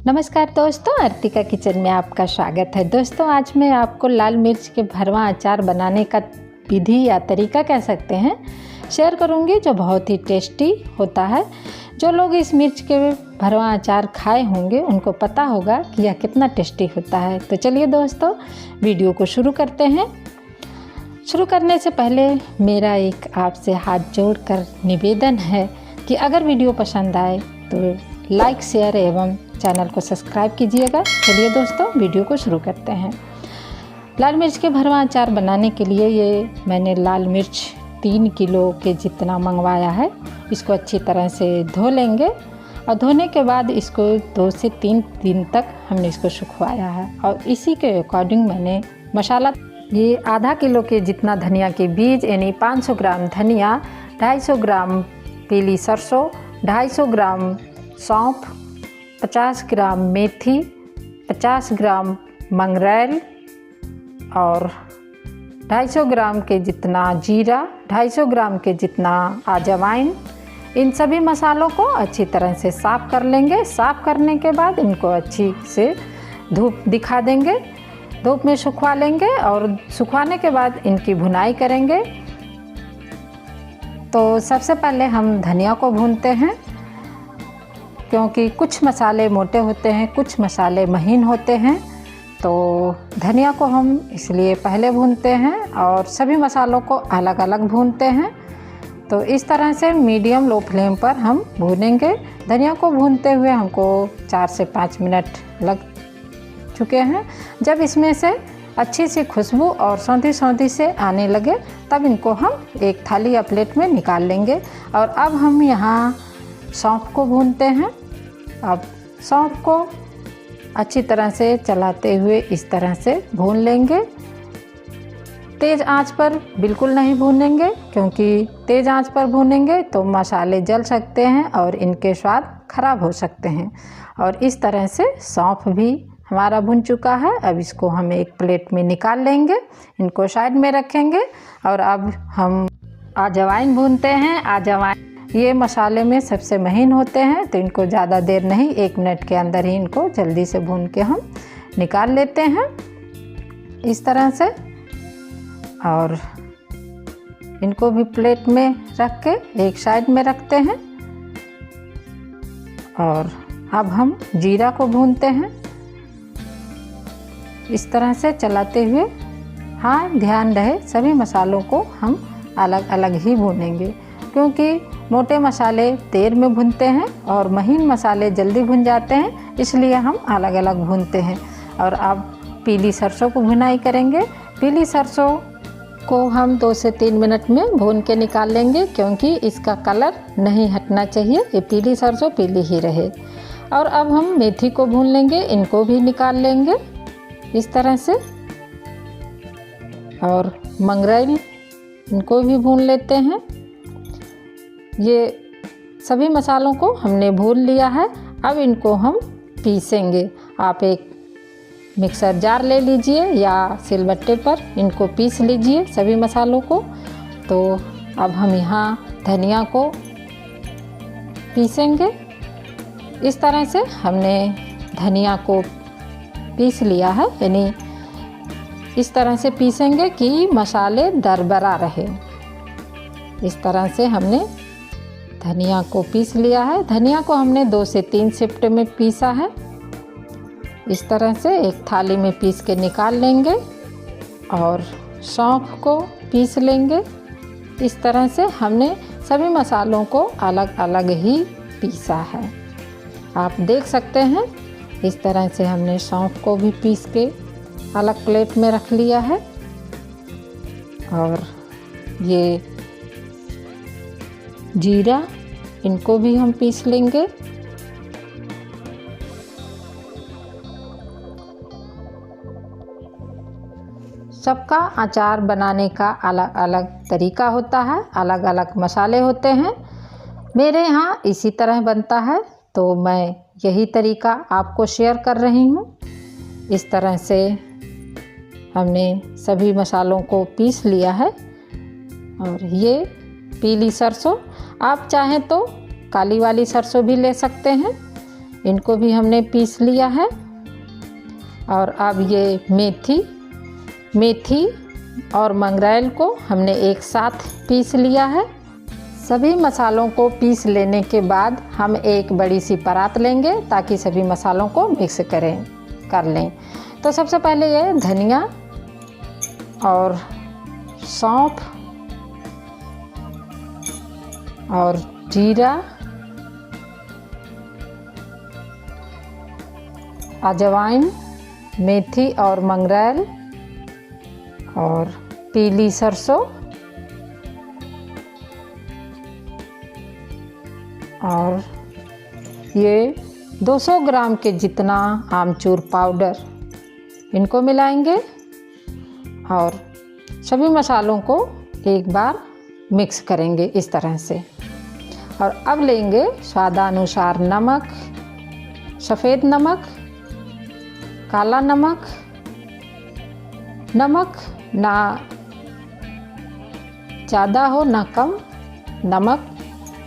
नमस्कार दोस्तों, अर्तिका किचन में आपका स्वागत है। दोस्तों, आज मैं आपको लाल मिर्च के भरवा अचार बनाने का विधि या तरीका कह सकते हैं शेयर करूंगी, जो बहुत ही टेस्टी होता है। जो लोग इस मिर्च के भरवा अचार खाए होंगे उनको पता होगा कि यह कितना टेस्टी होता है। तो चलिए दोस्तों, वीडियो को शुरू करते हैं। शुरू करने से पहले मेरा एक आपसे हाथ जोड़कर निवेदन है कि अगर वीडियो पसंद आए तो लाइक, शेयर एवं चैनल को सब्सक्राइब कीजिएगा। चलिए दोस्तों, वीडियो को शुरू करते हैं। लाल मिर्च के भरवा अचार बनाने के लिए ये मैंने लाल मिर्च 3 किलो के जितना मंगवाया है। इसको अच्छी तरह से धो लेंगे और धोने के बाद इसको 2 से 3 दिन तक हमने इसको सुखवाया है। और इसी के अकॉर्डिंग मैंने मसाला, ये आधा किलो के जितना धनिया के बीज यानी 500 ग्राम धनिया, 250 ग्राम पीली सरसों, 250 ग्राम सौंफ, 50 ग्राम मेथी, 50 ग्राम मंगरेल और 250 ग्राम के जितना जीरा, 250 ग्राम के जितना अजवाइन। इन सभी मसालों को अच्छी तरह से साफ़ कर लेंगे। साफ़ करने के बाद इनको अच्छी से धूप दिखा देंगे, धूप में सुखवा लेंगे और सुखवाने के बाद इनकी भुनाई करेंगे। तो सबसे पहले हम धनिया को भूनते हैं, क्योंकि कुछ मसाले मोटे होते हैं, कुछ मसाले महीन होते हैं। तो धनिया को हम इसलिए पहले भूनते हैं और सभी मसालों को अलग अलग भूनते हैं। तो इस तरह से मीडियम लो फ्लेम पर हम भूनेंगे। धनिया को भूनते हुए हमको 4 से 5 मिनट लग चुके हैं। जब इसमें से अच्छी सी खुशबू और सौंधी सौंधी से आने लगे तब इनको हम एक थाली या प्लेट में निकाल लेंगे। और अब हम यहाँ सौंफ को भूनते हैं। अब सौंफ को अच्छी तरह से चलाते हुए इस तरह से भून लेंगे। तेज़ आंच पर बिल्कुल नहीं भूनेंगे, क्योंकि तेज़ आंच पर भूनेंगे तो मसाले जल सकते हैं और इनके स्वाद खराब हो सकते हैं। और इस तरह से सौंफ भी हमारा भुन चुका है। अब इसको हम एक प्लेट में निकाल लेंगे, इनको साइड में रखेंगे। और अब हम अजवाइन भूनते हैं। अजवाइन ये मसाले में सबसे महीन होते हैं, तो इनको ज़्यादा देर नहीं, 1 मिनट के अंदर ही इनको जल्दी से भून के हम निकाल लेते हैं इस तरह से। और इनको भी प्लेट में रख के एक साइड में रखते हैं। और अब हम जीरा को भूनते हैं इस तरह से चलाते हुए। हाँ, ध्यान रहे सभी मसालों को हम अलग अलग ही भूनेंगे, क्योंकि मोटे मसाले देर में भूनते हैं और महीन मसाले जल्दी भुन जाते हैं, इसलिए हम अलग अलग भूनते हैं। और अब पीली सरसों को भुनाई करेंगे। पीली सरसों को हम 2 से 3 मिनट में भून के निकाल लेंगे, क्योंकि इसका कलर नहीं हटना चाहिए, ये पीली सरसों पीली ही रहे। और अब हम मेथी को भून लेंगे, इनको भी निकाल लेंगे इस तरह से। और मंगरेल, इनको भी भून लेते हैं। ये सभी मसालों को हमने भून लिया है। अब इनको हम पीसेंगे। आप एक मिक्सर जार ले लीजिए या सिलबट्टे पर इनको पीस लीजिए सभी मसालों को। तो अब हम यहाँ धनिया को पीसेंगे। इस तरह से हमने धनिया को पीस लिया है, यानी इस तरह से पीसेंगे कि मसाले दरबरा रहे। इस तरह से हमने धनिया को पीस लिया है। धनिया को हमने 2 से 3 शिफ्ट में पीसा है। इस तरह से एक थाली में पीस के निकाल लेंगे। और सौंफ को पीस लेंगे। इस तरह से हमने सभी मसालों को अलग अलग ही पीसा है। आप देख सकते हैं इस तरह से हमने सौंफ को भी पीस के अलग प्लेट में रख लिया है। और ये जीरा, इनको भी हम पीस लेंगे। सबका अचार बनाने का अलग अलग तरीका होता है, अलग अलग मसाले होते हैं। मेरे यहाँ इसी तरह बनता है, तो मैं यही तरीका आपको शेयर कर रही हूँ। इस तरह से हमने सभी मसालों को पीस लिया है। और ये पीली सरसों, आप चाहें तो काली वाली सरसों भी ले सकते हैं। इनको भी हमने पीस लिया है। और अब ये मेथी और मंगरेल को हमने एक साथ पीस लिया है। सभी मसालों को पीस लेने के बाद हम एक बड़ी सी परात लेंगे ताकि सभी मसालों को मिक्स कर लें। तो सबसे पहले ये धनिया और सौंफ और जीरा, अजवाइन, मेथी और मंगरेल और पीली सरसों और ये 200 ग्राम के जितना आमचूर पाउडर, इनको मिलाएंगे और सभी मसालों को एक बार मिक्स करेंगे इस तरह से। और अब लेंगे स्वादानुसार नमक, सफ़ेद नमक, काला नमक। नमक ना ज़्यादा हो ना कम, नमक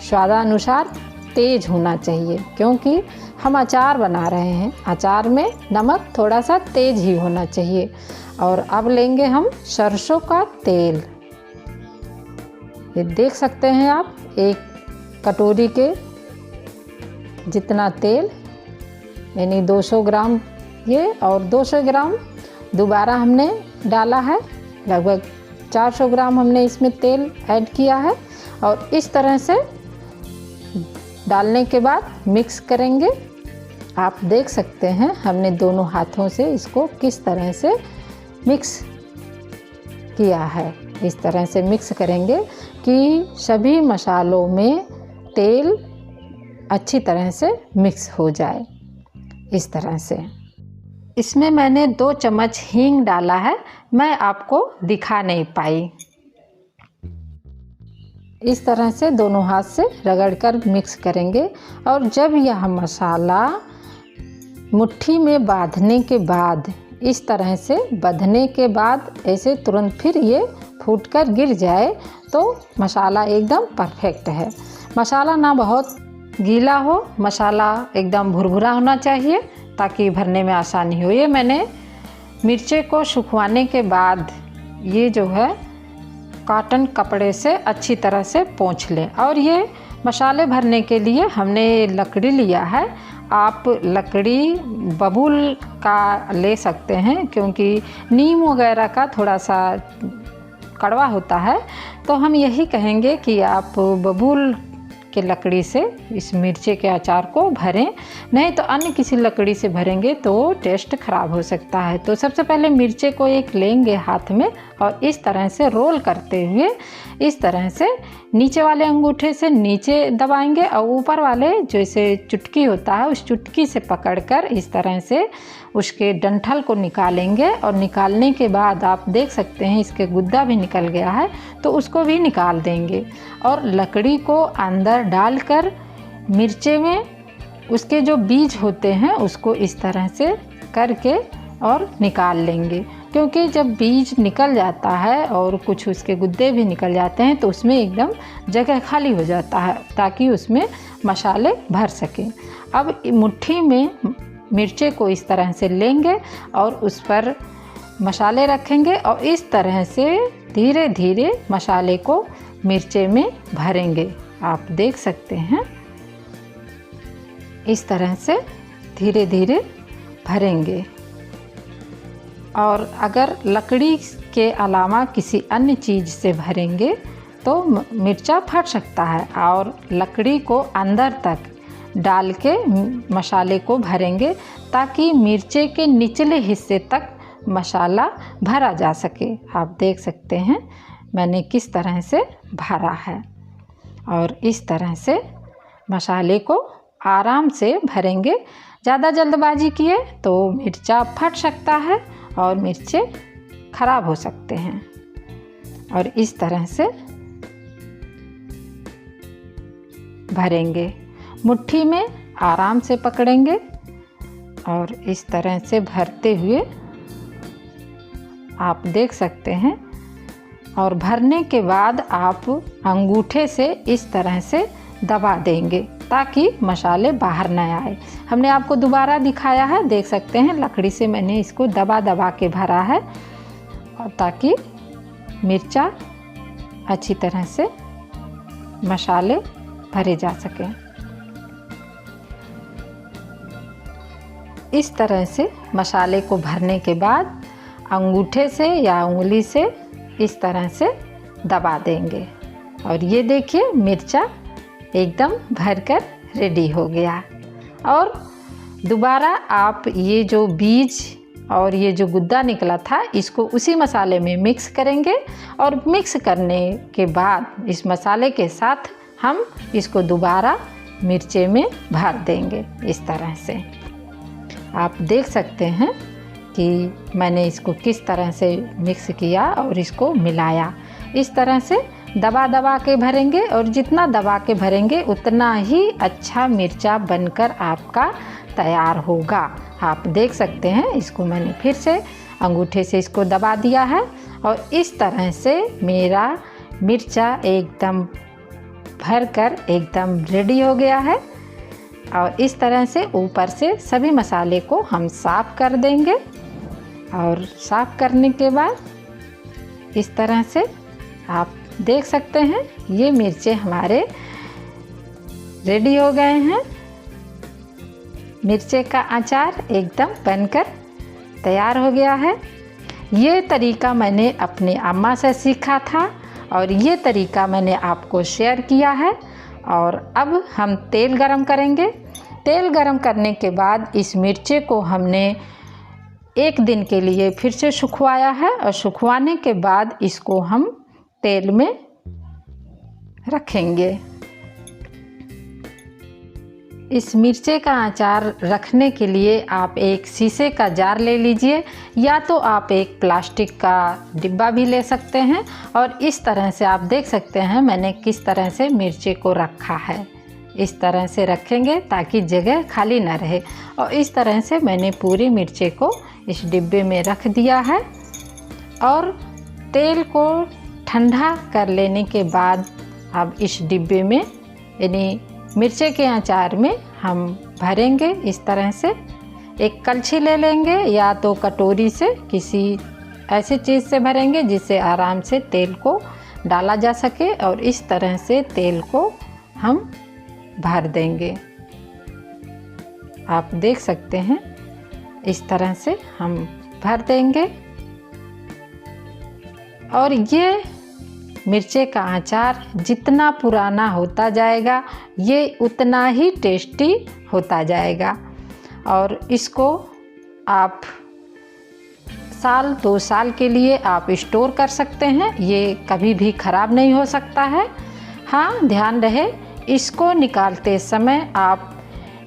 स्वादानुसार तेज होना चाहिए क्योंकि हम अचार बना रहे हैं। अचार में नमक थोड़ा सा तेज ही होना चाहिए। और अब लेंगे हम सरसों का तेल। ये देख सकते हैं आप, एक कटोरी के जितना तेल, यानी 200 ग्राम ये और 200 ग्राम दोबारा हमने डाला है। लगभग 400 ग्राम हमने इसमें तेल ऐड किया है। और इस तरह से डालने के बाद मिक्स करेंगे। आप देख सकते हैं हमने दोनों हाथों से इसको किस तरह से मिक्स किया है। इस तरह से मिक्स करेंगे कि सभी मसालों में तेल अच्छी तरह से मिक्स हो जाए। इस तरह से इसमें मैंने 2 चम्मच हींग डाला है, मैं आपको दिखा नहीं पाई। इस तरह से दोनों हाथ से रगड़कर मिक्स करेंगे। और जब यह मसाला मुट्ठी में बांधने के बाद, इस तरह से बंधने के बाद ऐसे तुरंत फिर ये फूटकर गिर जाए तो मसाला एकदम परफेक्ट है। मसाला ना बहुत गीला हो, मसाला एकदम भुरभुरा होना चाहिए ताकि भरने में आसानी हो। ये मैंने मिर्चे को सुखवाने के बाद ये जो है कॉटन कपड़े से अच्छी तरह से पोंछ लें। और ये मसाले भरने के लिए हमने लकड़ी लिया है। आप लकड़ी बबूल का ले सकते हैं क्योंकि नीम वगैरह का थोड़ा सा कड़वा होता है। तो हम यही कहेंगे कि आप बबूल के लकड़ी से इस मिर्चे के अचार को भरें, नहीं तो अन्य किसी लकड़ी से भरेंगे तो टेस्ट ख़राब हो सकता है। तो सबसे पहले मिर्चे को एक लेंगे हाथ में और इस तरह से रोल करते हुए इस तरह से नीचे वाले अंगूठे से नीचे दबाएंगे और ऊपर वाले जैसे चुटकी होता है उस चुटकी से पकड़कर इस तरह से उसके डंठल को निकालेंगे। और निकालने के बाद आप देख सकते हैं इसके गुद्दा भी निकल गया है, तो उसको भी निकाल देंगे। और लकड़ी को अंदर डालकर मिर्चे में उसके जो बीज होते हैं उसको इस तरह से करके और निकाल लेंगे, क्योंकि जब बीज निकल जाता है और कुछ उसके गुद्दे भी निकल जाते हैं तो उसमें एकदम जगह खाली हो जाता है ताकि उसमें मसाले भर सकें। अब मुट्ठी में मिर्चे को इस तरह से लेंगे और उस पर मसाले रखेंगे और इस तरह से धीरे धीरे मसाले को मिर्चे में भरेंगे। आप देख सकते हैं इस तरह से धीरे धीरे भरेंगे। और अगर लकड़ी के अलावा किसी अन्य चीज़ से भरेंगे तो मिर्चा फट सकता है। और लकड़ी को अंदर तक डाल के मसाले को भरेंगे ताकि मिर्चे के निचले हिस्से तक मसाला भरा जा सके। आप देख सकते हैं मैंने किस तरह से भरा है। और इस तरह से मसाले को आराम से भरेंगे। ज़्यादा जल्दबाजी किए तो मिर्चा फट सकता है और मिर्चे खराब हो सकते हैं। और इस तरह से भरेंगे, मुट्ठी में आराम से पकड़ेंगे और इस तरह से भरते हुए आप देख सकते हैं। और भरने के बाद आप अंगूठे से इस तरह से दबा देंगे ताकि मसाले बाहर न आए। हमने आपको दोबारा दिखाया है, देख सकते हैं लकड़ी से मैंने इसको दबा दबा के भरा है, और ताकि मिर्चा अच्छी तरह से मसाले भरे जा सकें। इस तरह से मसाले को भरने के बाद अंगूठे से या उंगली से इस तरह से दबा देंगे, और ये देखिए मिर्चा एकदम भरकर रेडी हो गया। और दोबारा आप ये जो बीज और ये जो गुद्दा निकला था इसको उसी मसाले में मिक्स करेंगे, और मिक्स करने के बाद इस मसाले के साथ हम इसको दोबारा मिर्चे में भर देंगे। इस तरह से आप देख सकते हैं कि मैंने इसको किस तरह से मिक्स किया और इसको मिलाया। इस तरह से दबा दबा के भरेंगे, और जितना दबा के भरेंगे उतना ही अच्छा मिर्चा बनकर आपका तैयार होगा। आप देख सकते हैं इसको मैंने फिर से अंगूठे से इसको दबा दिया है, और इस तरह से मेरा मिर्चा एकदम भरकर एकदम रेडी हो गया है। और इस तरह से ऊपर से सभी मसाले को हम साफ़ कर देंगे, और साफ़ करने के बाद इस तरह से आप देख सकते हैं ये मिर्चे हमारे रेडी हो गए हैं। मिर्चे का अचार एकदम बनकर तैयार हो गया है। ये तरीका मैंने अपनी अम्मा से सीखा था, और ये तरीका मैंने आपको शेयर किया है। और अब हम तेल गरम करेंगे। तेल गरम करने के बाद इस मिर्चे को हमने एक दिन के लिए फिर से सुखवाया है, और सुखवाने के बाद इसको हम तेल में रखेंगे। इस मिर्चे का अचार रखने के लिए आप एक शीशे का जार ले लीजिए, या तो आप एक प्लास्टिक का डिब्बा भी ले सकते हैं। और इस तरह से आप देख सकते हैं मैंने किस तरह से मिर्चे को रखा है। इस तरह से रखेंगे ताकि जगह खाली ना रहे, और इस तरह से मैंने पूरी मिर्चे को इस डिब्बे में रख दिया है। और तेल को ठंडा कर लेने के बाद अब इस डिब्बे में यानी मिर्चे के अचार में हम भरेंगे। इस तरह से एक कलछी ले लेंगे, या तो कटोरी से किसी ऐसी चीज़ से भरेंगे जिससे आराम से तेल को डाला जा सके, और इस तरह से तेल को हम भर देंगे। आप देख सकते हैं इस तरह से हम भर देंगे, और ये मिर्चे का अचार जितना पुराना होता जाएगा ये उतना ही टेस्टी होता जाएगा। और इसको आप साल 2 साल के लिए आप स्टोर कर सकते हैं, ये कभी भी ख़राब नहीं हो सकता है। हाँ, ध्यान रहे इसको निकालते समय आप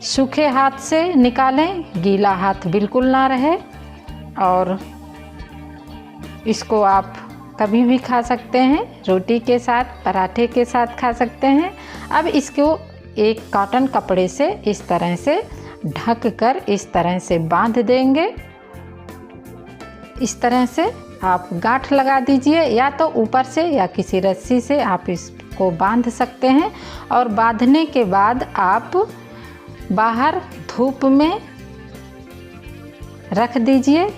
सूखे हाथ से निकालें, गीला हाथ बिल्कुल ना रहे। और इसको आप कभी भी खा सकते हैं, रोटी के साथ, पराठे के साथ खा सकते हैं। अब इसको एक कॉटन कपड़े से इस तरह से ढक कर इस तरह से बांध देंगे। इस तरह से आप गांठ लगा दीजिए, या तो ऊपर से या किसी रस्सी से आप इसको बांध सकते हैं। और बांधने के बाद आप बाहर धूप में रख दीजिए।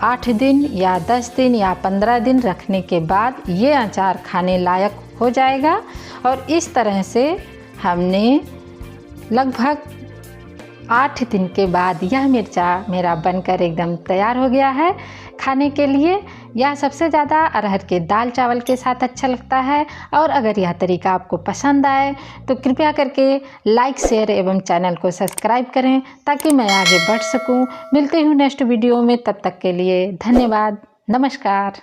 8 दिन या 10 दिन या 15 दिन रखने के बाद ये अचार खाने लायक हो जाएगा। और इस तरह से हमने लगभग 8 दिन के बाद यह मिर्चा मेरा बनकर एकदम तैयार हो गया है खाने के लिए। यह सबसे ज़्यादा अरहर के दाल चावल के साथ अच्छा लगता है। और अगर यह तरीका आपको पसंद आए तो कृपया करके लाइक, शेयर एवं चैनल को सब्सक्राइब करें ताकि मैं आगे बढ़ सकूं। मिलती हूं नेक्स्ट वीडियो में, तब तक के लिए धन्यवाद, नमस्कार।